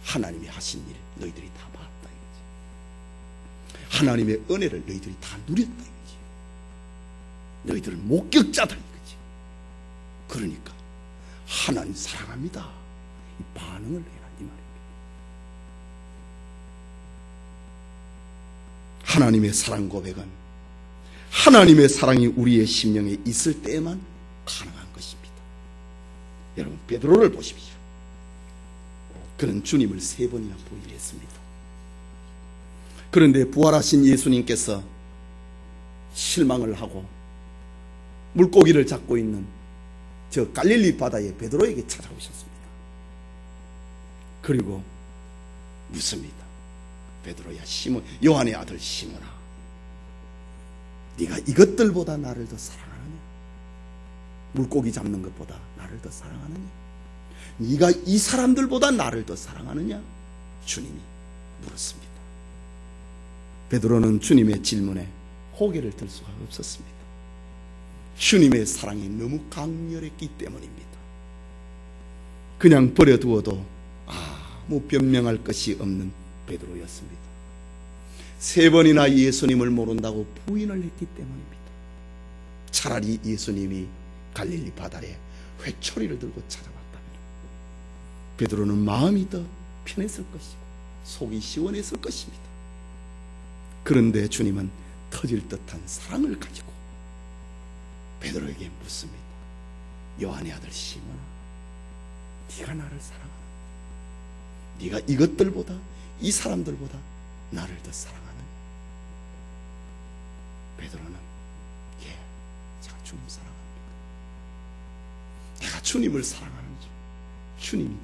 하나님이 하신 일 너희들이 다 봤다 이거지. 하나님의 은혜를 너희들이 다 누렸다 이거지. 너희들은 목격자다 이거지. 그러니까 하나님 사랑합니다 이 반응을 해라 이 말입니다. 하나님의 사랑 고백은 하나님의 사랑이 우리의 심령에 있을 때에만 가능한 것입니다. 여러분 베드로를 보십시오. 그는 주님을 3번이나 부인했습니다. 그런데 부활하신 예수님께서 실망을 하고 물고기를 잡고 있는 저 갈릴리 바다에 베드로에게 찾아오셨습니다. 그리고 묻습니다. 베드로야, 시몬, 요한의 아들 시몬아, 네가 이것들보다 나를 더 사랑하느냐? 물고기 잡는 것보다 나를 더 사랑하느냐? 네가 이 사람들보다 나를 더 사랑하느냐? 주님이 물었습니다. 베드로는 주님의 질문에 고개를 들 수가 없었습니다. 주님의 사랑이 너무 강렬했기 때문입니다. 그냥 버려두어도 아무 변명할 것이 없는 베드로였습니다. 3번이나 예수님을 모른다고 부인을 했기 때문입니다. 차라리 예수님이 갈릴리 바다에 회초리를 들고 찾아왔다면 베드로는 마음이 더 편했을 것이고 속이 시원했을 것입니다. 그런데 주님은 터질 듯한 사랑을 가지고 베드로에게 묻습니다. 요한의 아들 시몬아, 네가 나를 사랑하나? 네가 이것들보다 이 사람들보다 나를 더 사랑하느냐? 베드로는 예, 제가 주님 사랑합니다. 내가 주님을 사랑하는 줄 주님이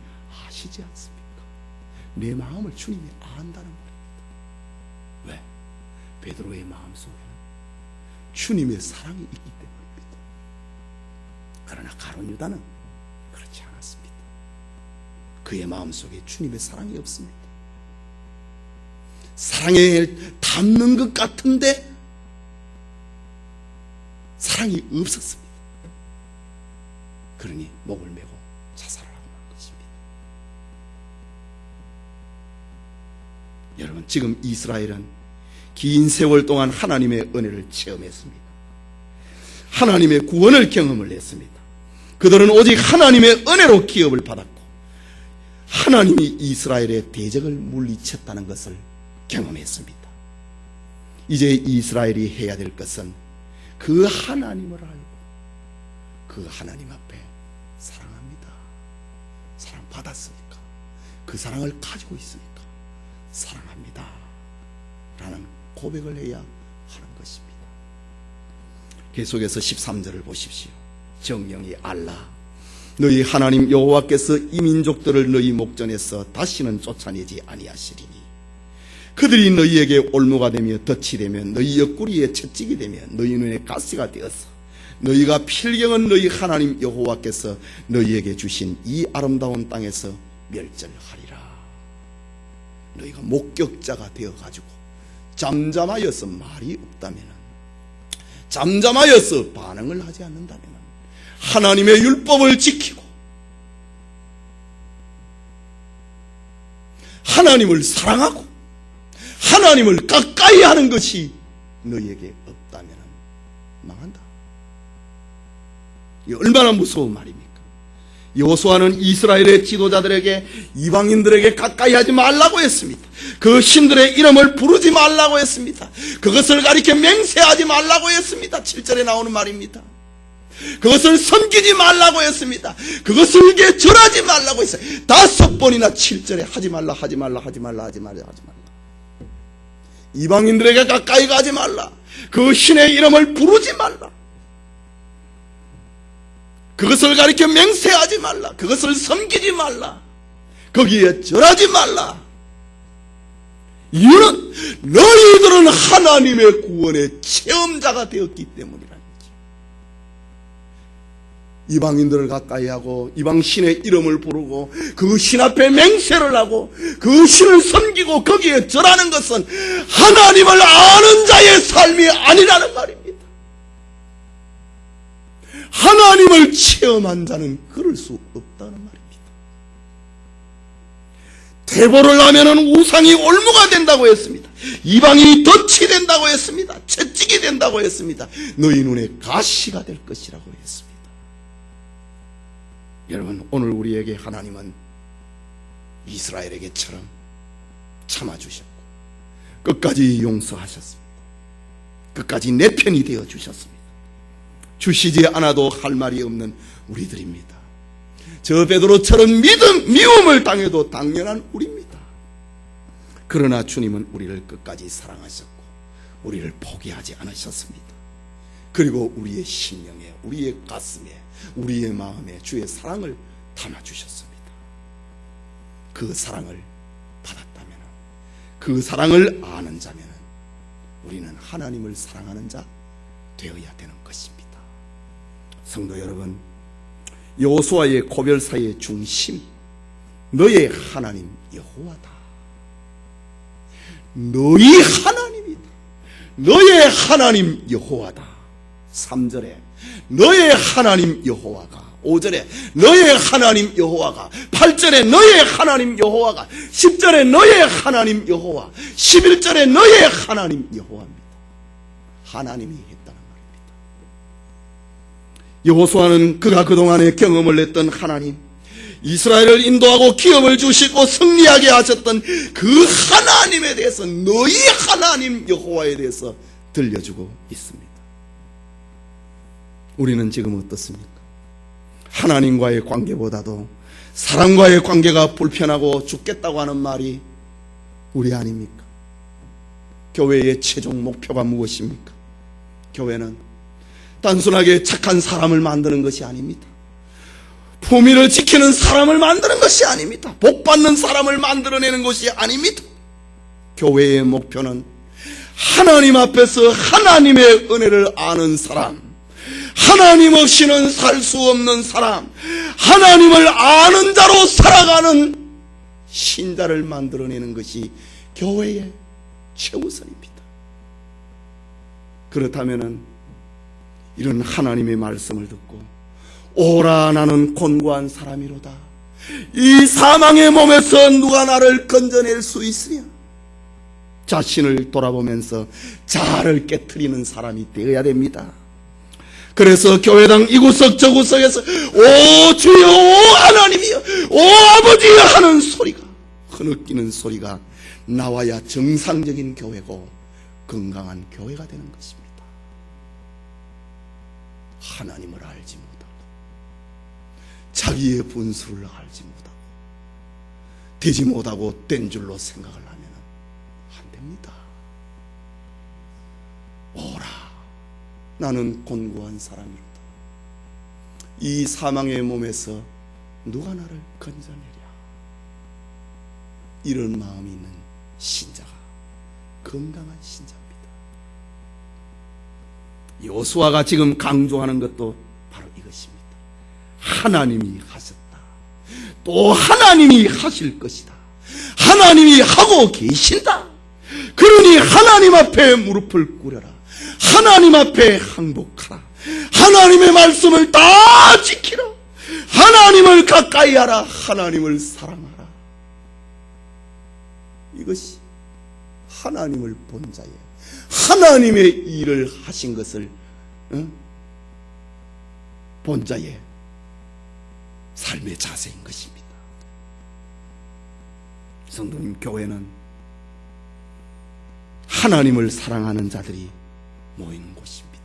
아시지 않습니까? 내 마음을 주님이 안다는 말입니다. 왜? 베드로의 마음속에는 주님의 사랑이 있기 때문입니다. 그러나 가룟 유다는 그렇지 않았습니다. 그의 마음속에 주님의 사랑이 없습니다. 사랑에 닿는 것 같은데 사랑이 없었습니다. 그러니 목을 메고 자살을 하고 만 것입니다. 여러분, 지금 이스라엘은 긴 세월 동안 하나님의 은혜를 체험했습니다. 하나님의 구원을 경험을 했습니다. 그들은 오직 하나님의 은혜로 기업을 받았고 하나님이 이스라엘의 대적을 물리쳤다는 것을 경험했습니다. 이제 이스라엘이 해야 될 것은 그 하나님을 알고 그 하나님 앞에 사랑합니다, 사랑받았으니까, 그 사랑을 가지고 있으니까 사랑합니다 라는 고백을 해야 하는 것입니다. 계속해서 13절을 보십시오. 정령이 알라, 너희 하나님 여호와께서 이 민족들을 너희 목전에서 다시는 쫓아내지 아니하시리니 그들이 너희에게 올무가 되며 덫이 되며 너희 옆구리에 채찍이 되며 너희 눈에 가시가 되어서 너희가 필경은 너희 하나님 여호와께서 너희에게 주신 이 아름다운 땅에서 멸절하리라. 너희가 목격자가 되어가지고 잠잠하여서 말이 없다면, 잠잠하여서 반응을 하지 않는다면, 하나님의 율법을 지키고 하나님을 사랑하고 하나님을 가까이 하는 것이 너희에게 없다면 망한다. 이 얼마나 무서운 말입니까? 여호수아는 이스라엘의 지도자들에게 이방인들에게 가까이 하지 말라고 했습니다. 그 신들의 이름을 부르지 말라고 했습니다. 그것을 가리켜 맹세하지 말라고 했습니다. 7절에 나오는 말입니다. 그것을 섬기지 말라고 했습니다. 그것을 절하지 말라고 했어요. 5번이나 7절에 하지 말라, 하지 말라, 하지 말라, 하지 말라, 하지 말라. 이방인들에게 가까이 가지 말라. 그 신의 이름을 부르지 말라. 그것을 가리켜 맹세하지 말라. 그것을 섬기지 말라. 거기에 절하지 말라. 이유는 너희들은 하나님의 구원의 체험자가 되었기 때문이라는 거지. 이방인들을 가까이 하고 이방 신의 이름을 부르고 그 신 앞에 맹세를 하고 그 신을 섬기고 거기에 절하는 것은 하나님을 아는 자의 삶이 아니라는 말입니다. 하나님을 체험한 자는 그럴 수 없다는 말입니다. 세보를 하면은 우상이 올무가 된다고 했습니다. 이방인이 덫이 된다고 했습니다. 채찍이 된다고 했습니다. 너희 눈에 가시가 될 것이라고 했습니다. 여러분, 오늘 우리에게 하나님은 이스라엘에게처럼 참아주셨고 끝까지 용서하셨습니다. 끝까지 내 편이 되어주셨습니다. 주시지 않아도 할 말이 없는 우리들입니다. 저 베드로처럼 미움을 당해도 당연한 우리입니다. 그러나 주님은 우리를 끝까지 사랑하셨고 우리를 포기하지 않으셨습니다. 그리고 우리의 심령에, 우리의 가슴에, 우리의 마음에 주의 사랑을 담아주셨습니다. 그 사랑을 받았다면, 그 사랑을 아는 자면 우리는 하나님을 사랑하는 자 되어야 되는 것입니다. 성도 여러분, 여호수아의 고별사의 중심, 너의 하나님 여호와다. 너희 하나님이다. 너의 하나님 여호와다. 3절에 너의 하나님 여호와가, 5절에 너의 하나님 여호와가, 8절에 너의 하나님 여호와가, 10절에 너의 하나님 여호와, 11절에 너의 하나님 여호와입니다. 하나님이 했다는 말입니다. 여호수아는 그가 그동안에 경험을 했던 하나님, 이스라엘을 인도하고 기업을 주시고 승리하게 하셨던 그 하나님에 대해서, 너희 하나님 여호와에 대해서 들려주고 있습니다. 우리는 지금 어떻습니까? 하나님과의 관계보다도 사람과의 관계가 불편하고 죽겠다고 하는 말이 우리 아닙니까? 교회의 최종 목표가 무엇입니까? 교회는 단순하게 착한 사람을 만드는 것이 아닙니다. 품위를 지키는 사람을 만드는 것이 아닙니다. 복받는 사람을 만들어내는 것이 아닙니다. 교회의 목표는 하나님 앞에서 하나님의 은혜를 아는 사람, 하나님 없이는 살 수 없는 사람, 하나님을 아는 자로 살아가는 신자를 만들어내는 것이 교회의 최우선입니다. 그렇다면 이런 하나님의 말씀을 듣고 오라 나는 곤고한 사람이로다, 이 사망의 몸에서 누가 나를 건져낼 수 있으랴, 자신을 돌아보면서 자아를 깨트리는 사람이 되어야 됩니다. 그래서 교회당 이구석 저구석에서 오 주여, 오 하나님이여, 오 아버지여 하는 소리가, 흐느끼는 소리가 나와야 정상적인 교회고 건강한 교회가 되는 것입니다. 하나님을 알지 못하고 자기의 분수를 알지 못하고 되지 못하고 된 줄로 생각을 하면 안 됩니다. 오라 나는 곤고한 사람이로다, 이 사망의 몸에서 누가 나를 건져내랴. 이런 마음이 있는 신자가 건강한 신자입니다. 여호수아가 지금 강조하는 것도 바로 이것입니다. 하나님이 하셨다, 또 하나님이 하실 것이다, 하나님이 하고 계신다. 그러니 하나님 앞에 무릎을 꿇어라, 하나님 앞에 항복하라, 하나님의 말씀을 다 지키라, 하나님을 가까이 하라, 하나님을 사랑하라. 이것이 하나님을 본 자예요. 하나님의 일을 하신 것을 본 자의 삶의 자세인 것입니다. 성도님, 교회는 하나님을 사랑하는 자들이 모이는 곳입니다.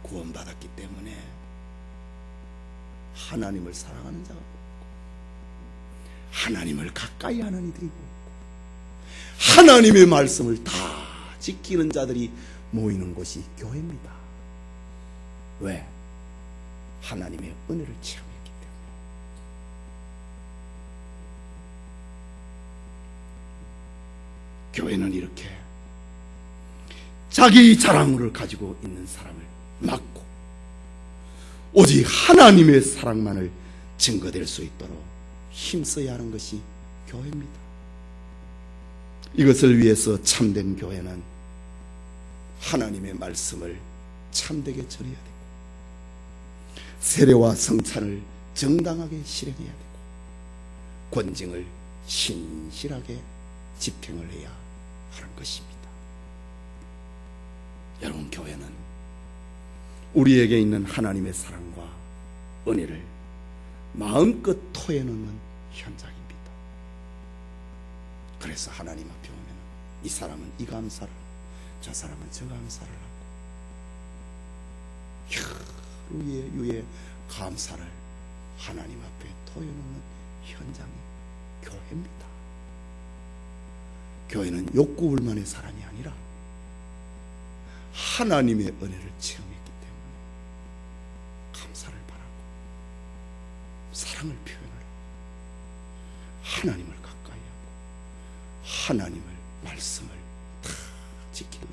구원받았기 때문에 하나님을 사랑하는 자가 있고, 하나님을 가까이 하는 이들이 있고, 하나님의 말씀을 다 지키는 자들이 모이는 곳이 교회입니다. 왜? 하나님의 은혜를 체험했기 때문에. 교회는 이렇게 자기 자랑을 가지고 있는 사람을 막고 오직 하나님의 사랑만을 증거될 수 있도록 힘써야 하는 것이 교회입니다. 이것을 위해서 참된 교회는 하나님의 말씀을 참되게 전해야 되고 세례와 성찬을 정당하게 실행해야 되고 권징을 신실하게 집행을 해야 하는 것입니다. 여러분, 교회는 우리에게 있는 하나님의 사랑과 은혜를 마음껏 토해놓는 현장입니다. 그래서 하나님 앞에 오면 이 사람은 이 감사를 하고 저 사람은 저 감사를 하고 유에 감사를 하나님 앞에 토해놓는 현장이 교회입니다. 교회는 욕구불만의 사람이 아니라 하나님의 은혜를 체험했기 때문에 감사를 바라고 사랑을 표현을 하고 하나님을 가까이 하고 하나님의 말씀을 다 지키고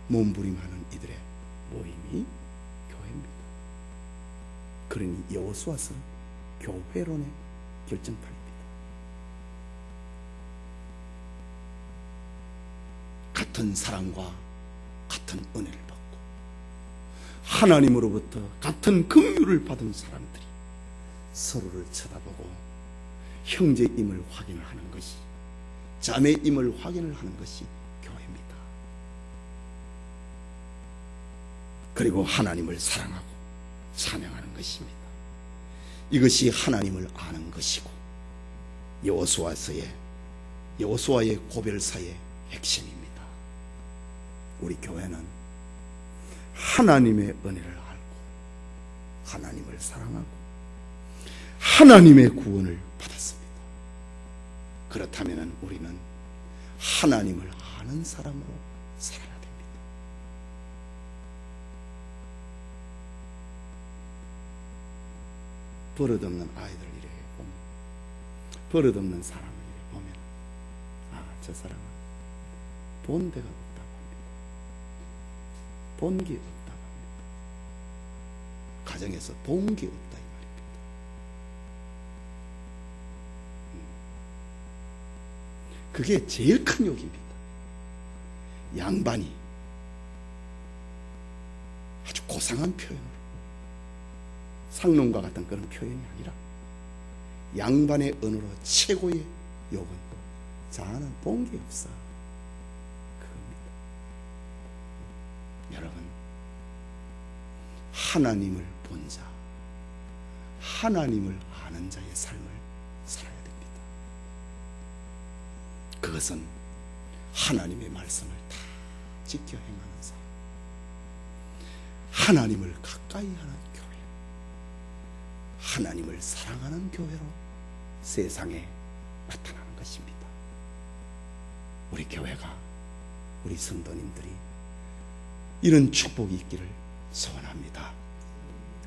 몸부림하는 이들의 모임이 교회입니다. 그러니 여호수아서는 교회론의 결정판입니다. 같은 사랑과 같은 은혜를 받고 하나님으로부터 같은 긍휼을 받은 사람들이 서로를 쳐다보고 형제임을 확인을 하는 것이, 자매임을 확인을 하는 것이 교회입니다. 그리고 하나님을 사랑하고 찬양하는 것입니다. 이것이 하나님을 아는 것이고 여호수아의 고별사의 핵심입니다. 우리 교회는 하나님의 은혜를 알고 하나님을 사랑하고 하나님의 구원을 받았습니다. 그렇다면 우리는 하나님을 아는 사람으로 살아야 됩니다. 버릇없는 아이들 이래 보면, 버릇없는 사람을 이래 보면, 저 사람은 본 데가 없다고 합니다. 본 게 없다고 합니다. 가정에서 본 게 없다 이 말입니다. 그게 제일 큰 욕입니다. 양반이 아주 고상한 표현으로, 상놈과 같은 그런 표현이 아니라 양반의 언어로 최고의 욕은 자는 본 게 없어, 그겁니다. 여러분, 하나님을 본 자, 하나님을 아는 자의 삶을 살아야 됩니다. 그것은 하나님의 말씀을 다 지켜 행하는 삶, 하나님을 가까이 하는 교회, 하나님을 사랑하는 교회로 세상에 나타나는 것입니다. 우리 교회가, 우리 성도님들이 이런 축복이 있기를 소원합니다.